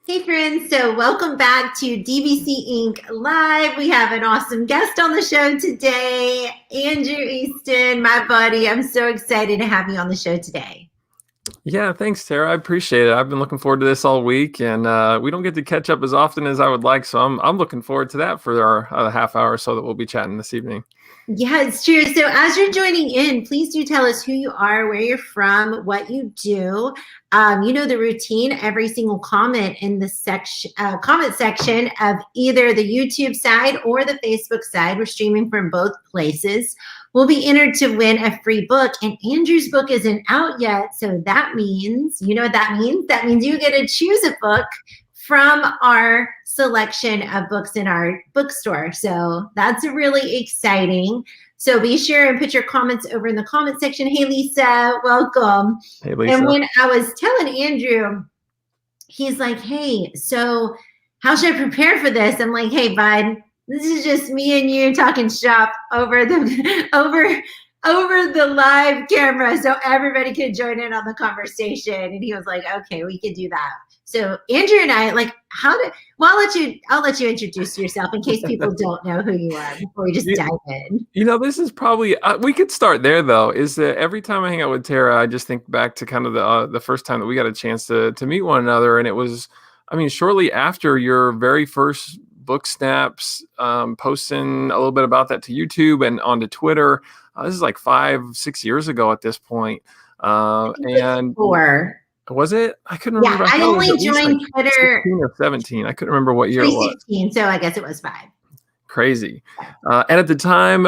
Hey friends, so welcome back to DBC Inc. Live. We have an awesome guest on the show today, Andrew Easton, my buddy. I'm so excited to have you on the show today. Yeah, thanks, Tara. I appreciate it. I've been looking forward to this all week, and we don't get to catch up as often as I would like, so I'm looking forward to that for our half hour or so that we'll be chatting this evening. Yeah, it's true. So as you're joining in, please do tell us who you are, where you're from, what you do. You know the routine. Every single comment in the comment section of either the YouTube side or the Facebook side, we're streaming from both places, will be entered to win a free book. And Andrew's book isn't out yet, so that means, you know what that means? That means you get to choose a book from our selection of books in our bookstore. So that's really exciting. So be sure and put your comments over in the comment section. Hey, Lisa, welcome. Hey, Lisa. And when I was telling Andrew, he's like, hey, so how should I prepare for this? I'm like, hey, bud, this is just me and you talking shop over the live camera so everybody could join in on the conversation. And he was like, okay, we could do that. So Andrew and I, I'll let you introduce yourself in case people don't know who you are before we just dive in. You know, this is probably, we could start there though, is that every time I hang out with Tara, I just think back to kind of the first time that we got a chance to meet one another. And it was, I mean, shortly after your very first book snaps, posting a little bit about that to YouTube and onto Twitter. This is like 5-6 years ago at this point. And 4. Was it? I couldn't remember. Yeah, I only joined Twitter 16 or 17. I couldn't remember what year it was. 16, so I guess it was 5. Crazy. And at the time,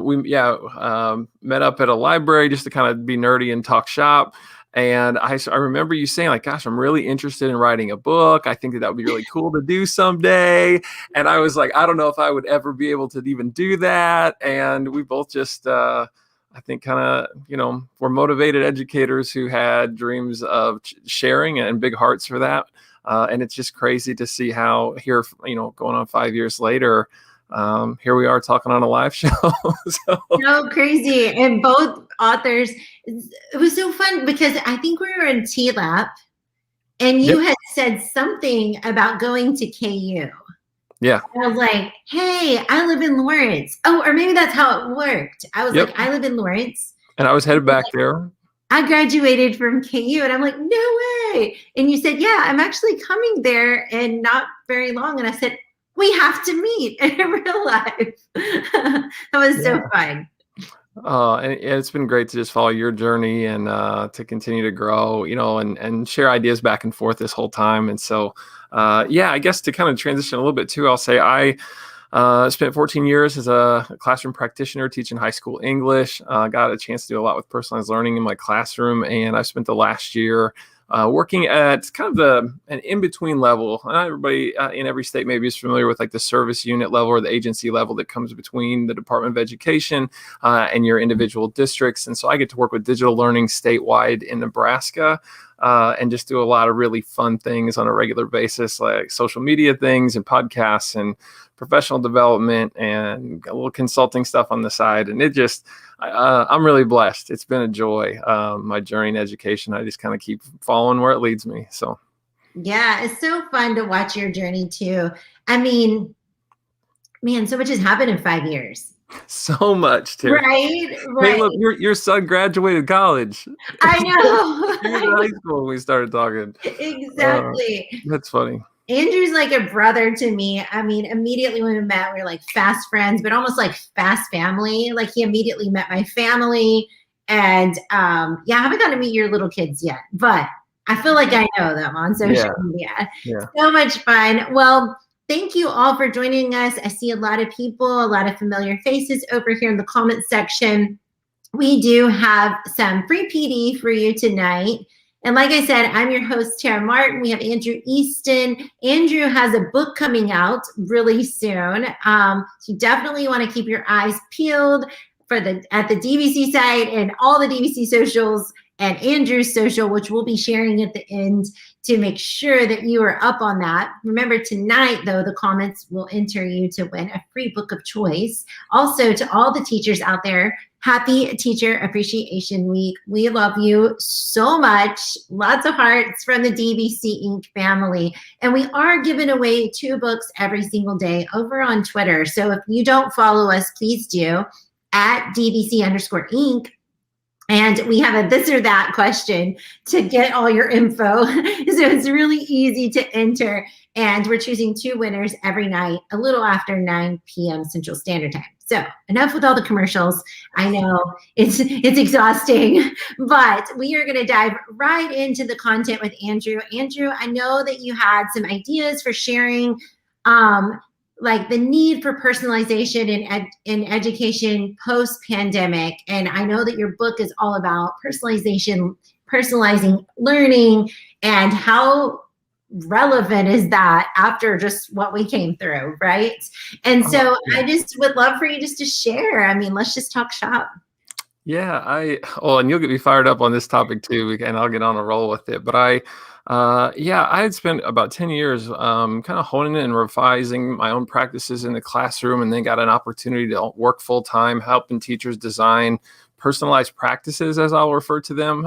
we met up at a library just to kind of be nerdy and talk shop. And I remember you saying, like, gosh, I'm really interested in writing a book. I think that would be really cool to do someday. And I was like, I don't know if I would ever be able to even do that. And we both just, I think, kind of, we're motivated educators who had dreams of sharing and big hearts for that. And it's just crazy to see how here, going on 5 years later, here we are talking on a live show. So crazy. And both authors, it was so fun because I think we were in TLAP and you had said something about going to KU. Yeah. And I was like, hey, I live in Lawrence. Oh, or maybe that's how it worked. I was like, I live in Lawrence. And I was headed back there. I graduated from KU and I'm like, no way. And you said, yeah, I'm actually coming there and not very long. And I said, we have to meet in real life. That was so fun. And it's been great to just follow your journey and to continue to grow, and share ideas back and forth this whole time. And so, I guess to kind of transition a little bit too, I'll say I spent 14 years as a classroom practitioner teaching high school English. Got a chance to do a lot with personalized learning in my classroom. And I spent the last year working at kind of an in-between level. Everybody in every state maybe is familiar with like the service unit level or the agency level that comes between the Department of Education and your individual districts. And so I get to work with digital learning statewide in Nebraska and just do a lot of really fun things on a regular basis, like social media things and podcasts and professional development and a little consulting stuff on the side. And it just, I'm really blessed. It's been a joy. My journey in education, I just kind of keep following where it leads me. So, yeah, it's so fun to watch your journey too. I mean, man, so much has happened in 5 years. So much, too. Right. Hey, look, your son graduated college. I know. He was in high school when we started talking. Exactly. That's funny. Andrew's like a brother to me. I mean, immediately when we met, we were like fast friends, but almost like fast family. Like he immediately met my family. And I haven't gotten to meet your little kids yet, but I feel like I know them on social media. Yeah. So much fun. Well, thank you all for joining us. I see a lot of people, a lot of familiar faces over here in the comment section. We do have some free PD for you tonight. And like I said, I'm your host, Tara Martin. We have Andrew Easton. Andrew has a book coming out really soon. So you definitely want to keep your eyes peeled at the DBC site and all the DBC socials. and Andrew's social, which we'll be sharing at the end to make sure that you are up on that. Remember, tonight, though, the comments will enter you to win a free book of choice. Also, to all the teachers out there, happy Teacher Appreciation Week. We love you so much. Lots of hearts from the DBC Inc. family. And we are giving away 2 books every single day over on Twitter. So if you don't follow us, please do, at DBC_Inc. And we have a this or that question to get all your info. So it's really easy to enter. And we're choosing 2 winners every night, a little after 9 p.m. Central Standard Time. So enough with all the commercials. I know it's exhausting, but we are going to dive right into the content with Andrew. Andrew, I know that you had some ideas for sharing, like the need for personalization in education post-pandemic. And I know that your book is all about personalization, personalizing learning, and how relevant is that after just what we came through, right? And so I just would love for you just to share. I mean, let's just talk shop. Yeah, and you'll get me fired up on this topic too, and I'll get on a roll with it. But I had spent about 10 years kind of honing and revising my own practices in the classroom, and then got an opportunity to work full time, helping teachers design personalized practices, as I'll refer to them,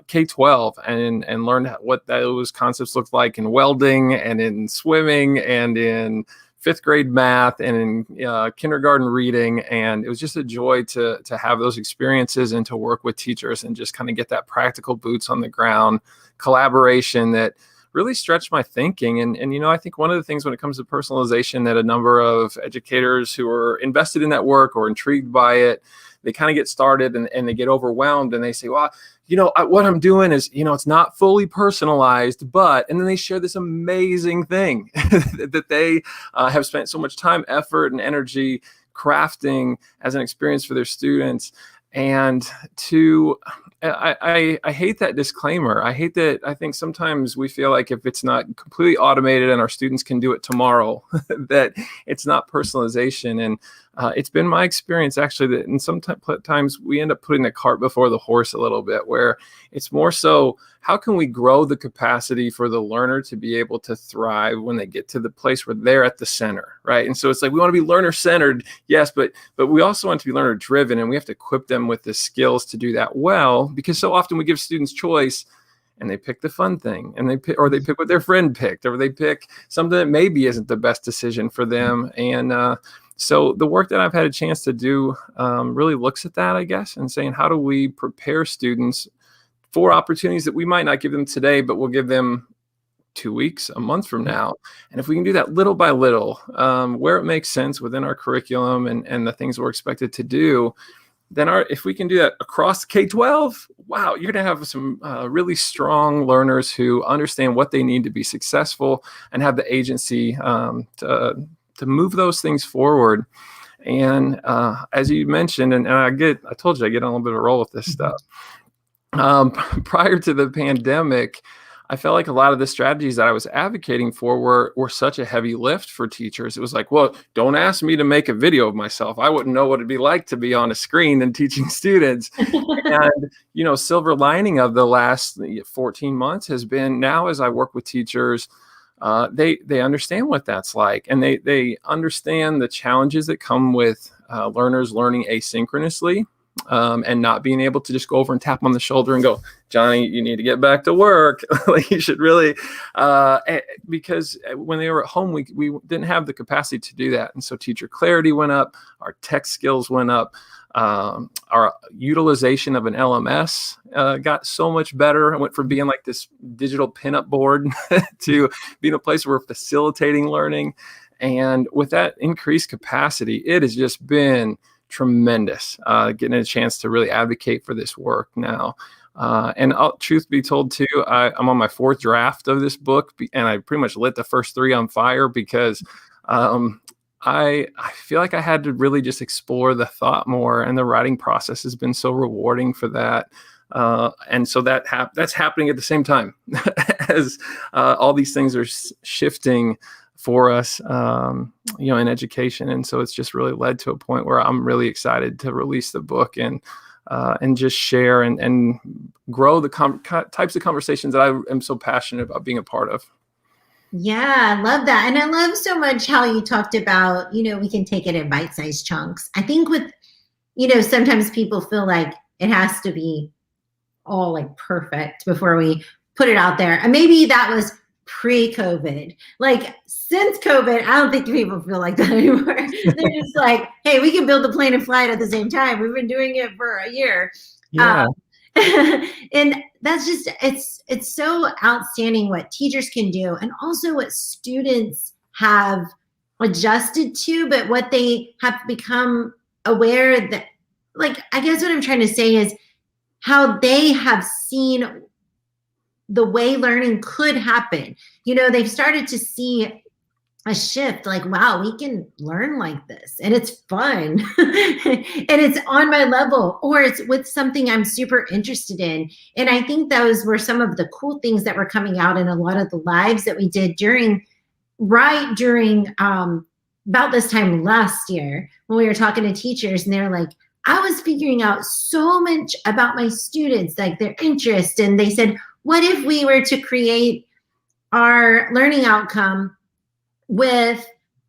K-12, and learn what those concepts look like in welding and in swimming and in 5th grade math and in kindergarten reading. And it was just a joy to have those experiences and to work with teachers and just kind of get that practical boots on the ground collaboration that really stretched my thinking. And I think one of the things when it comes to personalization that a number of educators who are invested in that work or intrigued by it, they kind of get started and they get overwhelmed and they say, well, what I'm doing is, it's not fully personalized, and then they share this amazing thing that they have spent so much time, effort, and energy crafting as an experience for their students. And I hate that disclaimer. I think sometimes we feel like if it's not completely automated and our students can do it tomorrow, that it's not personalization. And it's been my experience actually that in sometimes we end up putting the cart before the horse a little bit, where it's more so, how can we grow the capacity for the learner to be able to thrive when they get to the place where they're at the center, right? And so it's like, we want to be learner-centered, yes, but we also want to be learner-driven, and we have to equip them with the skills to do that well, because so often we give students choice and they pick the fun thing, and they pick what their friend picked, or they pick something that maybe isn't the best decision for them. And so the work that I've had a chance to do really looks at that, I guess, and saying, how do we prepare students for opportunities that we might not give them today, but we'll give them 2 weeks, a month from now. And if we can do that little by little, where it makes sense within our curriculum and the things we're expected to do, then if we can do that across K-12, wow, you're going to have some really strong learners who understand what they need to be successful and have the agency to move those things forward. And as you mentioned, and I told you I get on a little bit of a roll with this stuff. Prior to the pandemic, I felt like a lot of the strategies that I was advocating for were such a heavy lift for teachers. It was like, well, don't ask me to make a video of myself. I wouldn't know what it'd be like to be on a screen and teaching students. And, silver lining of the last 14 months has been, now as I work with teachers, they understand what that's like, and they understand the challenges that come with learners learning asynchronously. And not being able to just go over and tap on the shoulder and go, Johnny, you need to get back to work. Like, you should really, because when they were at home, we didn't have the capacity to do that. And so teacher clarity went up, our tech skills went up, our utilization of an LMS got so much better. I went from being like this digital pinup board to being a place where we're facilitating learning. And with that increased capacity, it has just been tremendous getting a chance to really advocate for this work now. And truth be told too, I'm on my 4th draft of this book, and I pretty much lit the first 3 on fire because I feel like I had to really just explore the thought more, and the writing process has been so rewarding for that. And so that's happening at the same time as all these things are shifting for us, in education. And so it's just really led to a point where I'm really excited to release the book and and just share and grow the types of conversations that I am so passionate about being a part of. Yeah, I love that. And I love so much how you talked about, we can take it in bite-sized chunks. I think with, sometimes people feel like it has to be all like perfect before we put it out there. And maybe that was pre-COVID. Like since COVID, I don't think people feel like that anymore. They're just like, hey, we can build a plane and fly it at the same time. We've been doing it for a year. Yeah. And that's just, it's so outstanding what teachers can do, and also what students have adjusted to, but what they have become aware that, like, I guess what I'm trying to say is how they have seen the way learning could happen. They've started to see a shift, like, wow, we can learn like this and it's fun and it's on my level, or it's with something I'm super interested in. And I think those were some of the cool things that were coming out in a lot of the lives that we did during about this time last year, when we were talking to teachers, and they're like, I was figuring out so much about my students, like their interest. And they said, what if we were to create our learning outcome with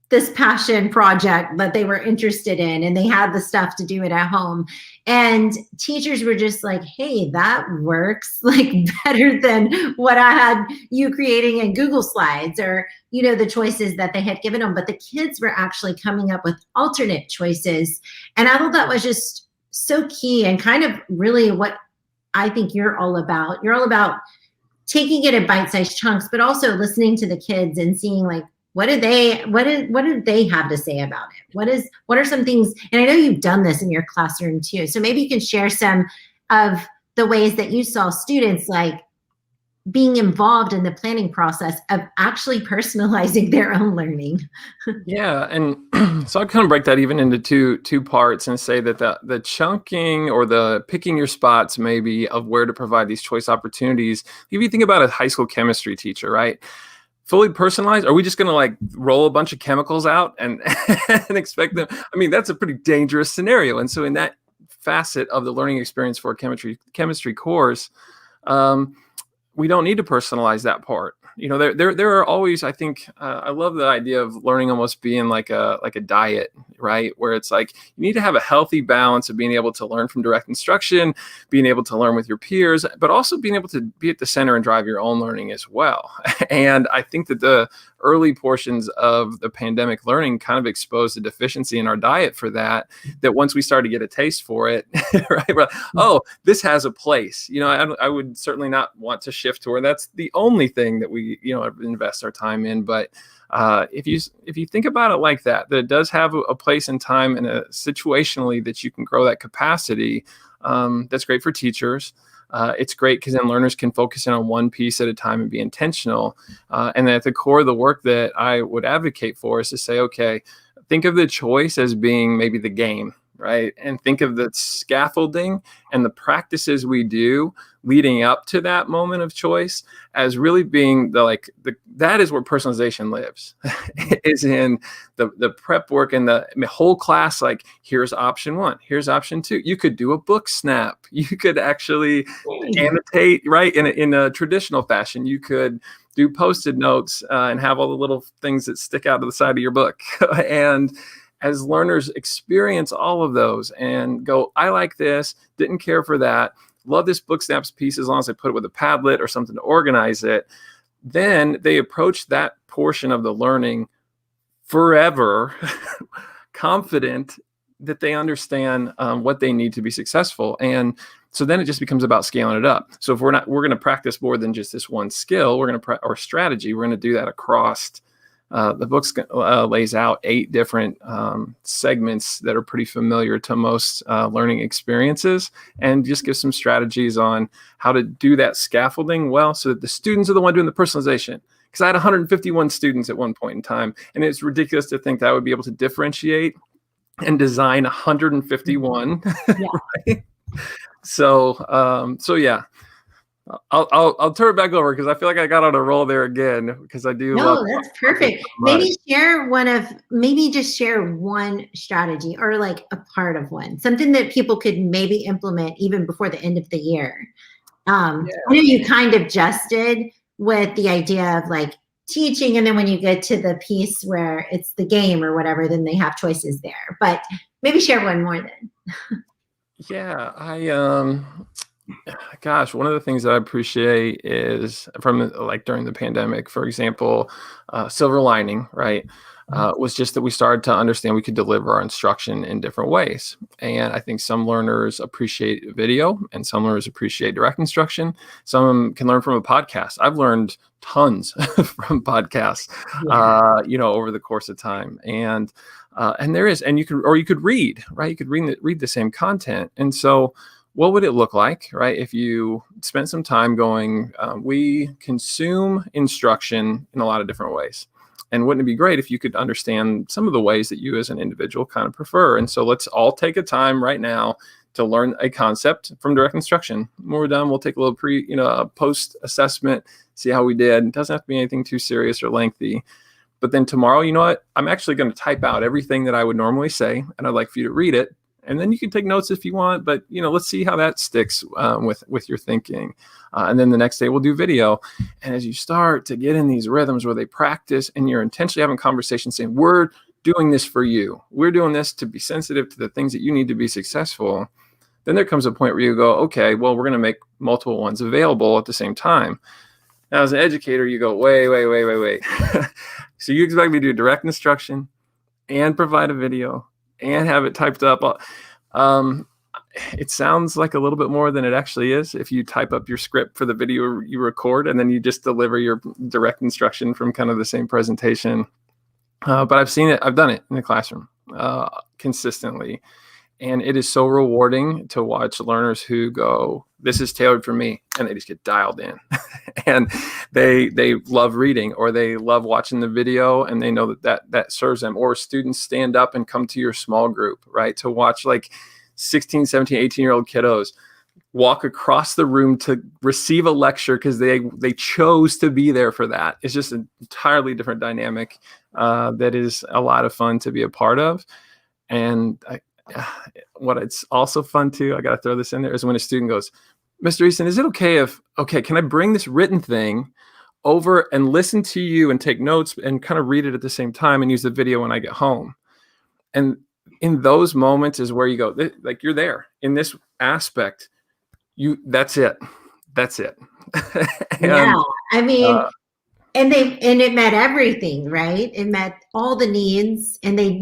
this passion project that they were interested in, and they had the stuff to do it at home? And teachers were just like, hey, that works like better than what I had you creating in Google Slides, or the choices that they had given them. But the kids were actually coming up with alternate choices. And I thought that was just so key, and kind of really what I think you're all about. You're all about taking it in bite-sized chunks, but also listening to the kids and seeing, like, what do they have to say about it? What are some things? And I know you've done this in your classroom too. So maybe you can share some of the ways that you saw students like being involved in the planning process of actually personalizing their own learning. Yeah, and so I kind of break that even into two parts and say that the chunking, or the picking your spots maybe of where to provide these choice opportunities. If you think about a high school chemistry teacher, right? Fully personalized, are we just going to like roll a bunch of chemicals out and and expect them? I mean, that's a pretty dangerous scenario. And so in that facet of the learning experience for a chemistry course, we don't need to personalize that part. There are always, I think, I love the idea of learning almost being like a diet, right? Where it's like you need to have a healthy balance of being able to learn from direct instruction, being able to learn with your peers, but also being able to be at the center and drive your own learning as well. And I think that the early portions of the pandemic learning kind of exposed a deficiency in our diet for that once we started to get a taste for it, right? We're like, oh, this has a place. I would certainly not want to shift to where that's the only thing that we invest our time in. But if you think about it like that it does have a place in time, and situationally that you can grow that capacity. That's great for teachers. It's great because then learners can focus in on one piece at a time and be intentional. And at the core of the work that I would advocate for is to say, okay, think of the choice as being maybe the game, right? And think of the scaffolding and the practices we do leading up to that moment of choice as really being that is where personalization lives. Is in the prep work and the whole class. Like, here's option 1, here's option 2. You could do a book snap. You could actually annotate, right? In a traditional fashion. You could do Post-it notes and have all the little things that stick out of the side of your book. And as learners experience all of those and go, I like this, didn't care for that, love this book snaps piece as long as I put it with a Padlet or something to organize it, then they approach that portion of the learning forever confident that they understand what they need to be successful. And so then it just becomes about scaling it up. So if we're going to practice more than just this one skill, or strategy, we're going to do that across. The book lays out 8 different segments that are pretty familiar to most learning experiences, and just gives some strategies on how to do that scaffolding well, so that the students are the one doing the personalization. Because I had 151 students at one point in time, and it's ridiculous to think that I would be able to differentiate and design 151. Yeah. Right? So yeah. I'll turn it back over because I feel like I got on a roll there again because I do love No, that's talking perfect. so much. Maybe just share one strategy or like a part of one, something that people could maybe implement even before the end of the year. I know Yeah. you kind of just did with the idea of like teaching, and then when you get to the piece where it's the game or whatever, then they have choices there. But maybe share one more then. Yeah, gosh, one of the things that I appreciate is from like during the pandemic, for example, silver lining, right? Was just that we started to understand we could deliver our instruction in different ways. And I think some learners appreciate video and some learners appreciate direct instruction. Some can learn from a podcast. I've learned tons from podcasts, Yeah. over the course of time. And there is, and you could read, right? You could read the same content. And so what would it look like, right? If you spent some time going, we consume instruction in a lot of different ways. And wouldn't it be great if you could understand some of the ways that you as an individual kind of prefer? And so let's all take a time right now to learn a concept from direct instruction. When we're done, we'll take a little post assessment, see how we did. It doesn't have to be anything too serious or lengthy. But then tomorrow, you know what? I'm actually going to type out everything that I would normally say, and I'd like for you to read it. And then you can take notes if you want, but let's see how that sticks with your thinking. And then the next day we'll do video. And as you start to get in these rhythms where they practice and you're intentionally having conversations saying, we're doing this for you. We're doing this to be sensitive to the things that you need to be successful. Then there comes a point where you go, okay, well, we're going to make multiple ones available at the same time. Now, as an educator, you go, wait. So you expect me to do direct instruction and provide a video and have it typed up. It sounds like a little bit more than it actually is if you type up your script for the video you record and then you just deliver your direct instruction from kind of the same presentation. But I've done it in the classroom consistently. And it is so rewarding to watch learners who go, this is tailored for me, and they just get dialed in. And they love reading, or they love watching the video, and they know that serves them. Or students stand up and come to your small group, right, to watch like 16, 17, 18-year-old kiddos walk across the room to receive a lecture because they chose to be there for that. It's just an entirely different dynamic that is a lot of fun to be a part of. And what it's also fun too, I got to throw this in there, is when a student goes, Mr. Easton, is it okay, can I bring this written thing over and listen to you and take notes and kind of read it at the same time and use the video when I get home? And in those moments is where you go, like, you're there in this aspect. That's it. Yeah. And I mean, and it met everything, right? It met all the needs, and they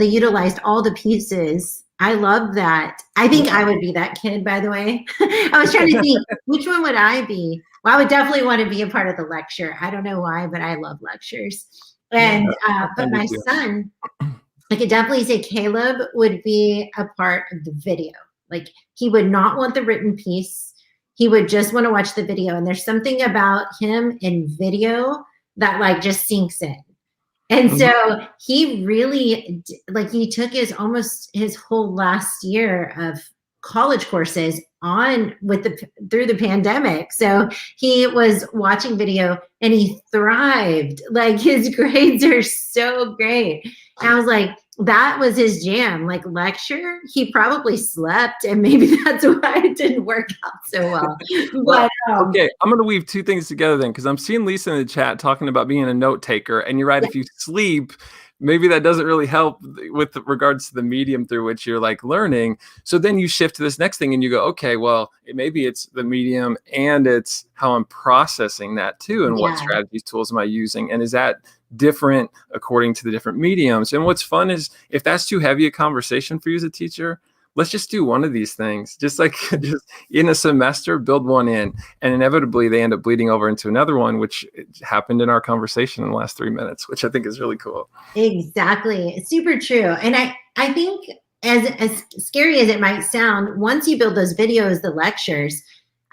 utilized all the pieces. I love that. I think I would be that kid, by the way. I was trying to think, which one would I be? Well, I would definitely want to be a part of the lecture. I don't know why, but I love lectures. And but my son, I could definitely say Caleb would be a part of the video. Like, he would not want the written piece. He would just want to watch the video. And there's something about him in video that like just sinks in. And so he really, like, he took almost his whole last year of college courses through the pandemic. So he was watching video and he thrived. Like, his grades are so great. And I was like, that was his jam. Like, lecture, he probably slept, and maybe that's why it didn't work out so well. But okay, I'm going to weave two things together then, because I'm seeing Lisa in the chat talking about being a note taker, and you're right. Yeah. If you sleep, maybe that doesn't really help with regards to the medium through which you're like learning. So then you shift to this next thing and you go, okay, well, maybe it's the medium and it's how I'm processing that too. And what strategies, tools am I using? And is that different according to the different mediums? And what's fun is, if that's too heavy a conversation for you as a teacher, let's just do one of these things. Just in a semester, build one in, and inevitably they end up bleeding over into another one, which happened in our conversation in the last 3 minutes, which I think is really cool. Exactly. It's super true. And I think, as scary as it might sound, once you build those videos, the lectures,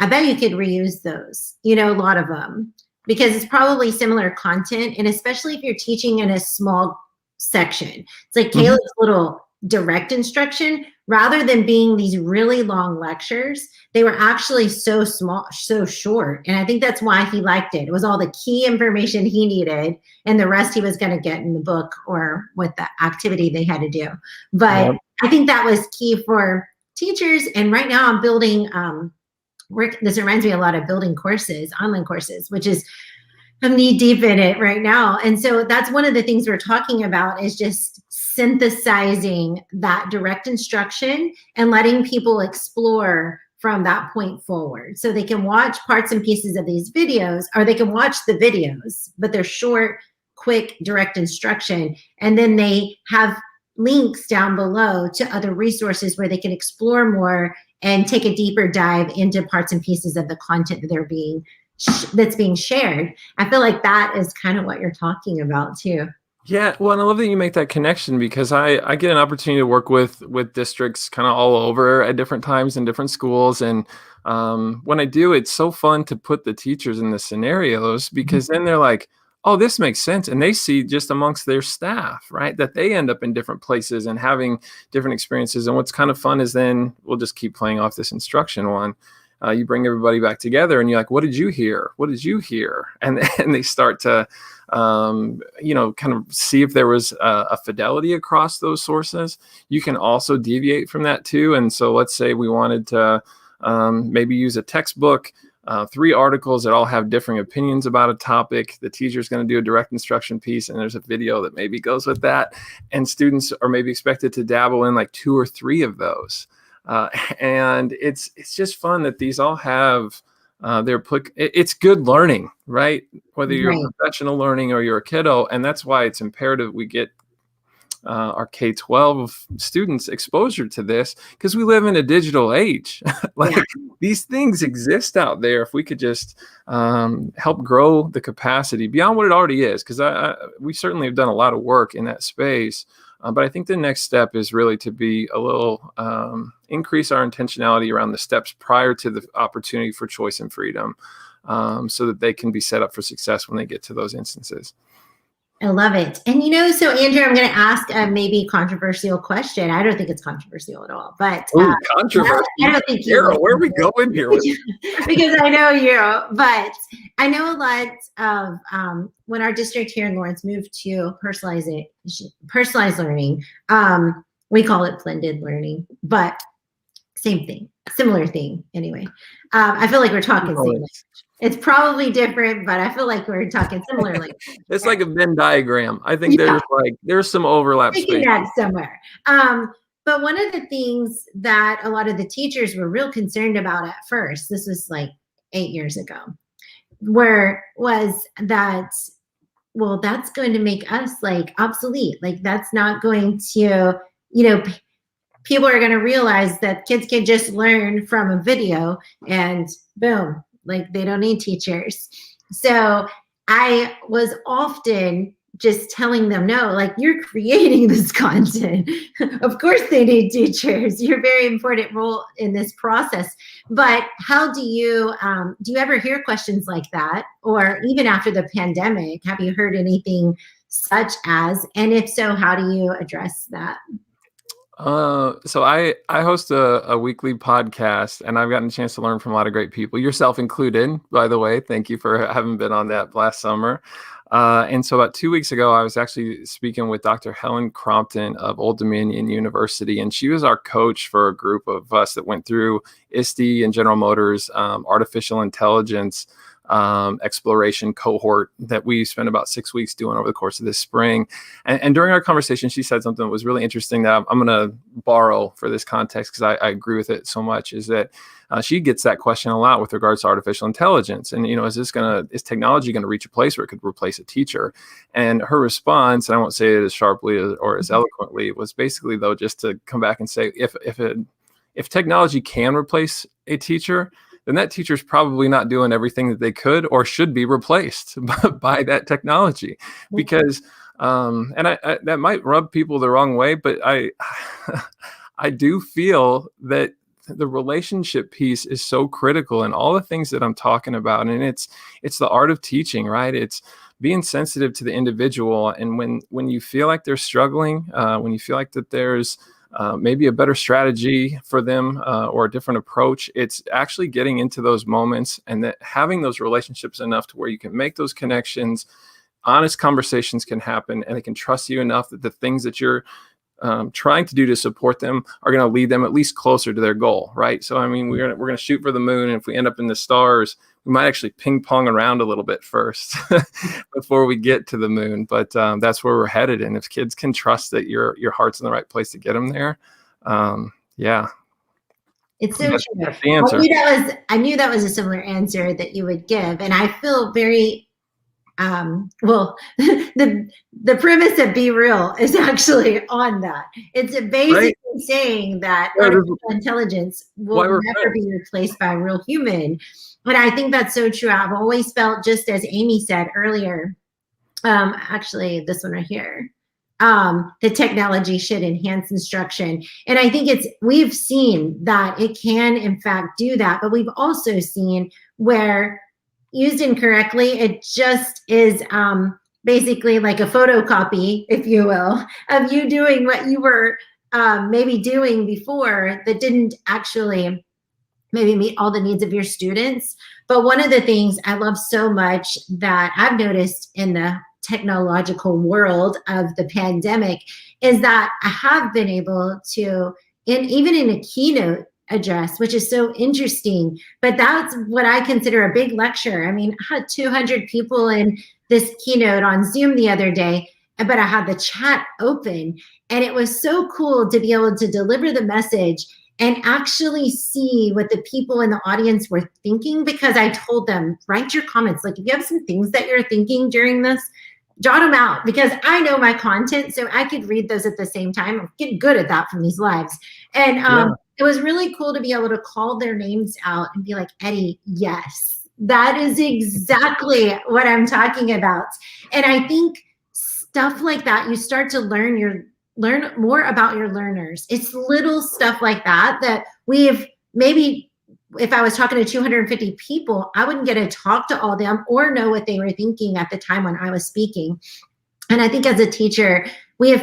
I bet you could reuse those, a lot of them, because it's probably similar content. And especially if you're teaching in a small section, it's like Caleb's little direct instruction, rather than being these really long lectures. They were actually so small, so short. And I think that's why he liked it. It was all the key information he needed, and the rest he was going to get in the book or with the activity they had to do. But I think that was key for teachers. And right now I'm building, this reminds me a lot of building courses, online courses, which is, I'm knee deep in it right now. And so that's one of the things we're talking about, is just synthesizing that direct instruction and letting people explore from that point forward. So they can watch parts and pieces of these videos, or they can watch the videos, but they're short, quick, direct instruction. And then they have links down below to other resources where they can explore more and take a deeper dive into parts and pieces of the content that that's being shared. I feel like that is kind of what you're talking about too. Yeah, well, and I love that you make that connection, because I get an opportunity to work with districts kind of all over at different times in different schools. And when I do, it's so fun to put the teachers in the scenarios, because then they're like, oh, this makes sense. And they see just amongst their staff, right, that they end up in different places and having different experiences. And what's kind of fun is then we'll just keep playing off this instruction one. You bring everybody back together and you're like, what did you hear? What did you hear? And they start to, kind of see if there was a fidelity across those sources. You can also deviate from that too. And so let's say we wanted to maybe use a textbook, 3 articles that all have differing opinions about a topic. The teacher's going to do a direct instruction piece, and there's a video that maybe goes with that. And students are maybe expected to dabble in like 2 or 3 of those. And it's just fun that these all have it's good learning, right? Whether you're professional learning or you're a kiddo. And that's why it's imperative we get our K-12 students exposure to this, because we live in a digital age. These things exist out there. If we could just help grow the capacity beyond what it already is, because we certainly have done a lot of work in that space. But I think the next step is really to be a little increase our intentionality around the steps prior to the opportunity for choice and freedom, so that they can be set up for success when they get to those instances. I love it. And, so Andrew, I'm going to ask a maybe controversial question. I don't think it's controversial at all, but controversial. I don't think where are we going here with because I know you, but I know a lot of when our district here in Lawrence moved to personalized learning, we call it blended learning, but same thing, similar thing. Anyway, I feel like we're talking same language. It's probably different, but I feel like we're talking similarly. It's like a Venn diagram. I think there's some overlap space somewhere. But one of the things that a lot of the teachers were real concerned about at first, this was like 8 years ago, was that, well, that's going to make us like obsolete. Like that's not going to, people are going to realize that kids can just learn from a video and boom. Like they don't need teachers. So I was often just telling them, no, like you're creating this content. Of course they need teachers. You're a very important role in this process. But how do you ever hear questions like that? Or even after the pandemic, have you heard anything such as, and if so, how do you address that? So I host a weekly podcast, and I've gotten a chance to learn from a lot of great people, yourself included, by the way. Thank you for having been on that last summer. And so about 2 weeks ago, I was actually speaking with Dr. Helen Crompton of Old Dominion University, and she was our coach for a group of us that went through ISTE and General Motors artificial intelligence exploration cohort that we spent about 6 weeks doing over the course of this spring. And during our conversation, she said something that was really interesting that I'm going to borrow for this context, because I agree with it so much, is that she gets that question a lot with regards to artificial intelligence. And, is technology going to reach a place where it could replace a teacher? And her response, and I won't say it as sharply or as eloquently, was basically, though, just to come back and say, if technology can replace a teacher, then that teacher's probably not doing everything that they could or should be replaced by that technology. Because, that might rub people the wrong way, but I do feel that the relationship piece is so critical in all the things that I'm talking about. And it's the art of teaching, right? It's being sensitive to the individual. And when you feel like they're struggling, when you feel like that there's maybe a better strategy for them or a different approach, it's actually getting into those moments and that having those relationships enough to where you can make those connections. Honest conversations can happen, and they can trust you enough that the things that you're trying to do to support them are going to lead them at least closer to their goal, right? So, I mean, we're going to shoot for the moon, and if we end up in the stars, we might actually ping pong around a little bit first before we get to the moon. But that's where we're headed, and if kids can trust that your heart's in the right place to get them there, yeah. It's so That's true. the answer. I knew that was a similar answer that you would give, and I feel very well, the premise of Be Real is actually on that. It's basically saying that artificial intelligence will never be replaced by a real human. But I think that's so true. I've always felt, just as Amy said earlier, actually this one right here, the technology should enhance instruction. And I think we've seen that it can in fact do that, but we've also seen where used incorrectly, it just is basically like a photocopy, if you will, of you doing what you were maybe doing before that didn't actually maybe meet all the needs of your students. But one of the things I love so much that I've noticed in the technological world of the pandemic is that I have been able to, even in a keynote address, which is so interesting, but that's what I consider a big lecture. I mean, I had 200 people in this keynote on Zoom the other day, but I had the chat open, and it was so cool to be able to deliver the message and actually see what the people in the audience were thinking, because I told them, write your comments. Like, if you have some things that you're thinking during this, jot them out, because I know my content, so I could read those at the same time. I'm getting good at that from these lives. And it was really cool to be able to call their names out and be like, Eddie, yes, that is exactly what I'm talking about. And I think stuff like that, you start to learn more about your learners. It's little stuff like that we've maybe, if I was talking to 250 people, I wouldn't get to talk to all of them or know what they were thinking at the time when I was speaking. And I think as a teacher, we've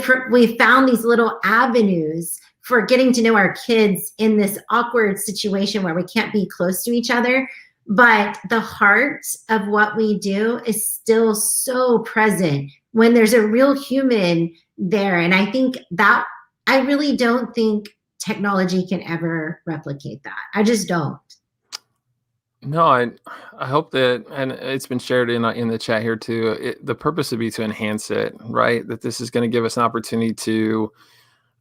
found these little avenues for getting to know our kids in this awkward situation where we can't be close to each other. But the heart of what we do is still so present when there's a real human there. And I think that, I really don't think technology can ever replicate that. I just don't. No, I hope that, and it's been shared in the chat here too. The purpose would be to enhance it, right? That this is going to give us an opportunity to,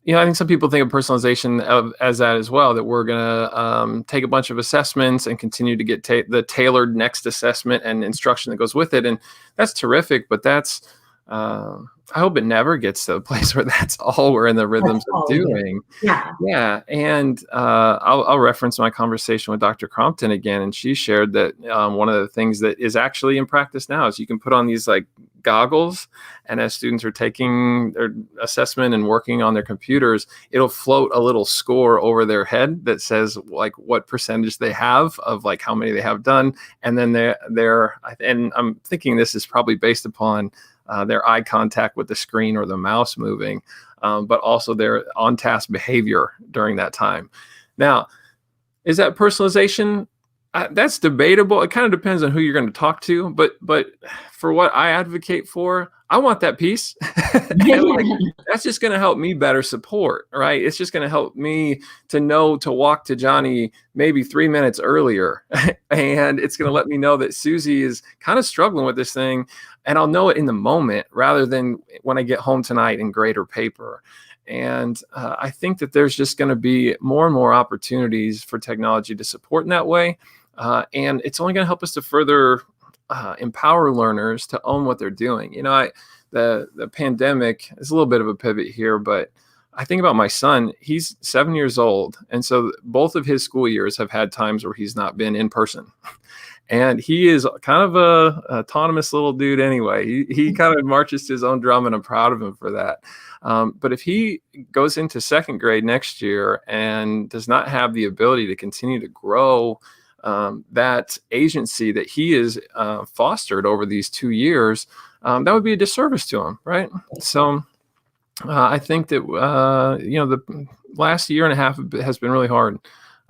I think some people think of personalization as that as well, that we're going to take a bunch of assessments and continue to get the tailored next assessment and instruction that goes with it. And that's terrific, but that's, I hope it never gets to a place where that's all we're in the rhythms of doing. Yeah. Yeah. And I'll reference my conversation with Dr. Crompton again. And she shared that one of the things that is actually in practice now is you can put on these like goggles, and as students are taking their assessment and working on their computers, it'll float a little score over their head that says like what percentage they have of like how many they have done. And then and I'm thinking this is probably based upon their eye contact with the screen or the mouse moving, but also their on-task behavior during that time. Now, is that personalization? That's debatable. It kind of depends on who you're going to talk to, but for what I advocate for, I want that piece. That's just going to help me better support, right? It's just going to help me to know to walk to Johnny maybe 3 minutes earlier. And it's going to let me know that Susie is kind of struggling with this thing. And I'll know it in the moment rather than when I get home tonight and grade her paper. And I think that there's just going to be more and more opportunities for technology to support in that way. And it's only going to help us to further empower learners to own what they're doing. The pandemic is a little bit of a pivot here, but I think about my son. He's 7 years old. And so both of his school years have had times where he's not been in person. And he is kind of a autonomous little dude anyway. He kind of marches to his own drum, and I'm proud of him for that. But if he goes into second grade next year and does not have the ability to continue to grow that agency that he has fostered over these 2 years, that would be a disservice to him, right? So I think that the last year and a half has been really hard,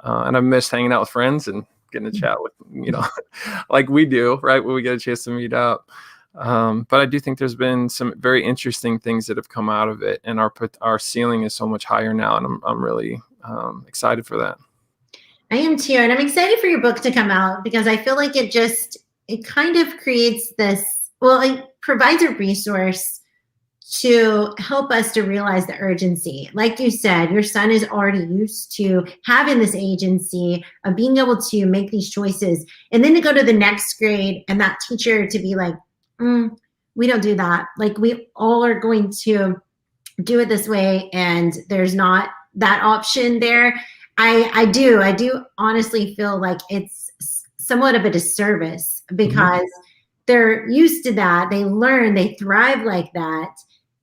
and I've missed hanging out with friends and getting to chat with like we do, right, when we get a chance to meet up. But I do think there's been some very interesting things that have come out of it, and our ceiling is so much higher now, and I'm really excited for that. I am too, and I'm excited for your book to come out because I feel like it kind of creates this. Well, it provides a resource to help us to realize the urgency. Like you said, your son is already used to having this agency of being able to make these choices, and then to go to the next grade and that teacher to be like, we don't do that. Like, we all are going to do it this way, and there's not that option there. I do honestly feel like it's somewhat of a disservice because they're used to that. They learn, they thrive like that.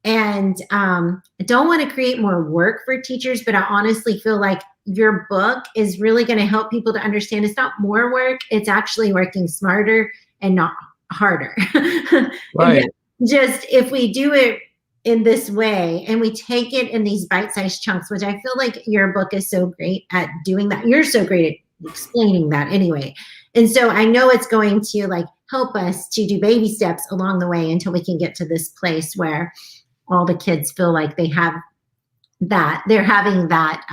And I don't want to create more work for teachers, but I honestly feel like your book is really going to help people to understand it's not more work. It's actually working smarter and not harder. Right. Just if we do it in this way and we take it in these bite-sized chunks, which I feel like your book is so great at doing that. You're so great at explaining that anyway. And so I know it's going to like help us to do baby steps along the way until we can get to this place where all the kids feel like they have that, they're having that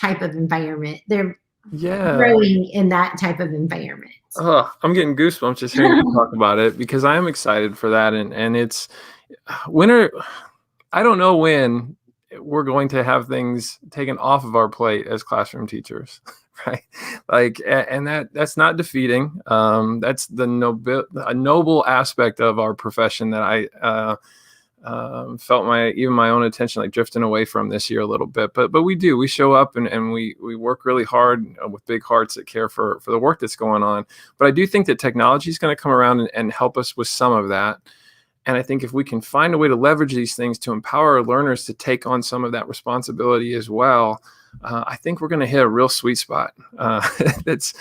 type of environment. They're growing in that type of environment. Oh, I'm getting goosebumps just hearing you talk about it, because I am excited for that. And it's I don't know when we're going to have things taken off of our plate as classroom teachers, right? Like, and that's not defeating. That's a noble aspect of our profession that I felt my own attention like drifting away from this year a little bit. But we show up and we work really hard with big hearts that care for the work that's going on. But I do think that technology is going to come around and help us with some of that. And I think if we can find a way to leverage these things to empower our learners to take on some of that responsibility as well, I think we're going to hit a real sweet spot that's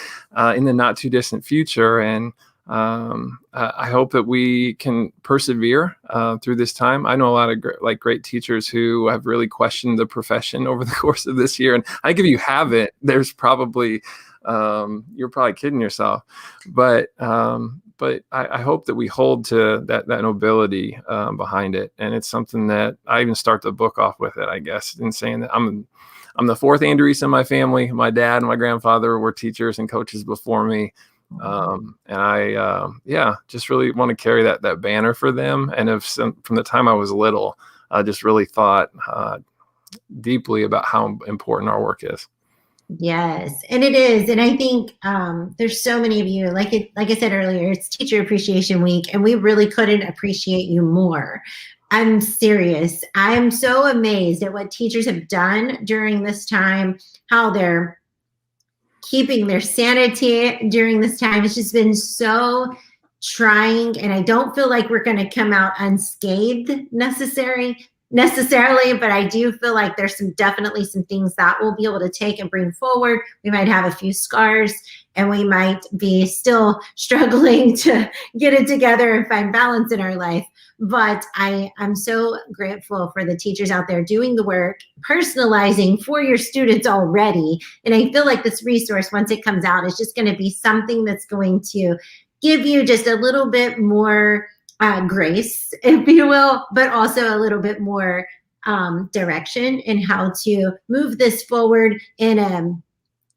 in the not too distant future. And I hope that we can persevere through this time. I know a lot of great teachers who have really questioned the profession over the course of this year. And I think if you haven't, there's probably you're probably kidding yourself. But I hope that we hold to that nobility behind it. And it's something that I even start the book off with it, I guess, in saying that I'm the fourth Andrew Easton in my family. My dad and my grandfather were teachers and coaches before me. And I just really want to carry that banner for them. And from the time I was little, I just really thought deeply about how important our work is. Yes, and it is. And I think there's so many of you, like I said earlier, it's Teacher Appreciation Week, and we really couldn't appreciate you more. I'm serious. I am so amazed at what teachers have done during this time, how they're keeping their sanity during this time. It's just been so trying, and I don't feel like we're going to come out unscathed necessarily, but I do feel like there's definitely some things that we'll be able to take and bring forward. We might have a few scars, and we might be still struggling to get it together and find balance in our life. But I'm so grateful for the teachers out there doing the work, personalizing for your students already. And I feel like this resource, once it comes out, is just going to be something that's going to give you just a little bit more grace, if you will, but also a little bit more direction in how to move this forward in a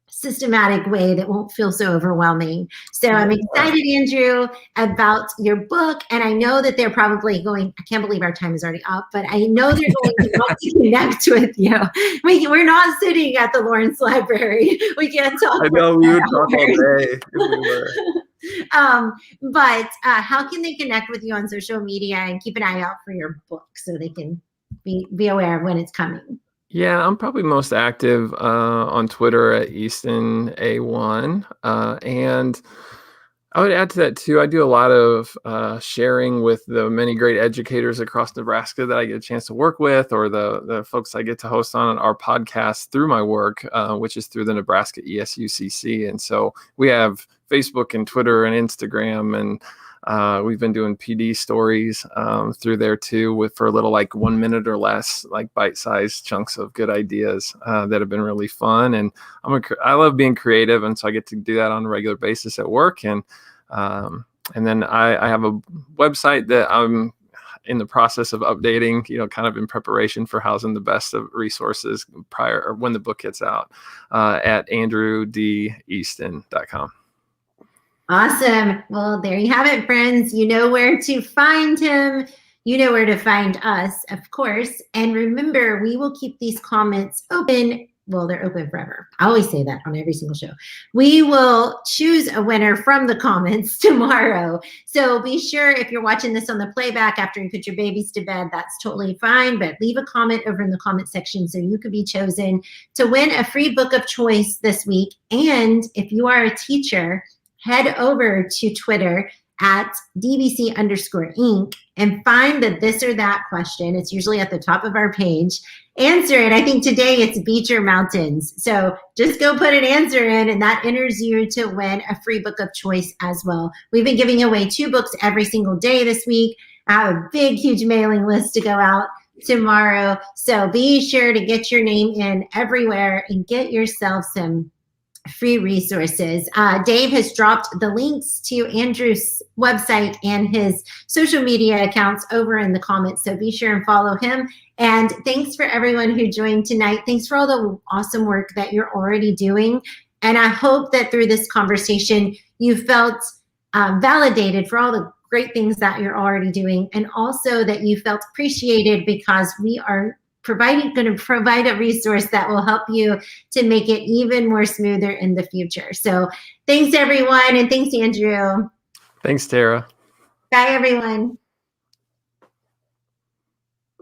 systematic way that won't feel so overwhelming. So I'm excited, Andrew, about your book. And I know that they're probably going, I can't believe our time is already up, but I know they're going to want to connect with you. We're not sitting at the Lawrence Library. We can't talk. I know, we would talk all day if we were. But how can they connect with you on social media and keep an eye out for your book so they can be aware of when it's coming? Yeah, I'm probably most active on Twitter at Easton A1. And I would add to that too. I do a lot of sharing with the many great educators across Nebraska that I get a chance to work with, or the folks I get to host on our podcast through my work, which is through the Nebraska ESUCC. And so we have Facebook and Twitter and Instagram, and we've been doing PD stories through there too, for a little like 1 minute or less, like bite-sized chunks of good ideas that have been really fun. And I love being creative, and so I get to do that on a regular basis at work. And then I have a website that I'm in the process of updating, kind of in preparation for housing the best of resources prior or when the book gets out, at andrewdeaston.com. Awesome. Well, there you have it, friends. You know where to find him. You know where to find us, of course. And remember, we will keep these comments open. Well, they're open forever. I always say that on every single show. We will choose a winner from the comments tomorrow. So be sure, if you're watching this on the playback after you put your babies to bed, that's totally fine. But leave a comment over in the comment section so you could be chosen to win a free book of choice this week. And if you are a teacher, head over to Twitter at DBC_Inc. and find the this or that question. It's usually at the top of our page. Answer it. I think today it's beach or mountains. So just go put an answer in, and that enters you to win a free book of choice as well. We've been giving away 2 books every single day this week. I have a big, huge mailing list to go out tomorrow. So be sure to get your name in everywhere and get yourself some free resources. Dave has dropped the links to Andrew's website and his social media accounts over in the comments, so be sure and follow him. And thanks for everyone who joined tonight. Thanks for all the awesome work that you're already doing. And I hope that through this conversation, you felt validated for all the great things that you're already doing, and also that you felt appreciated because we are going to provide a resource that will help you to make it even more smoother in the future. So thanks, everyone. And thanks, Andrew. Thanks, Tara. Bye, everyone.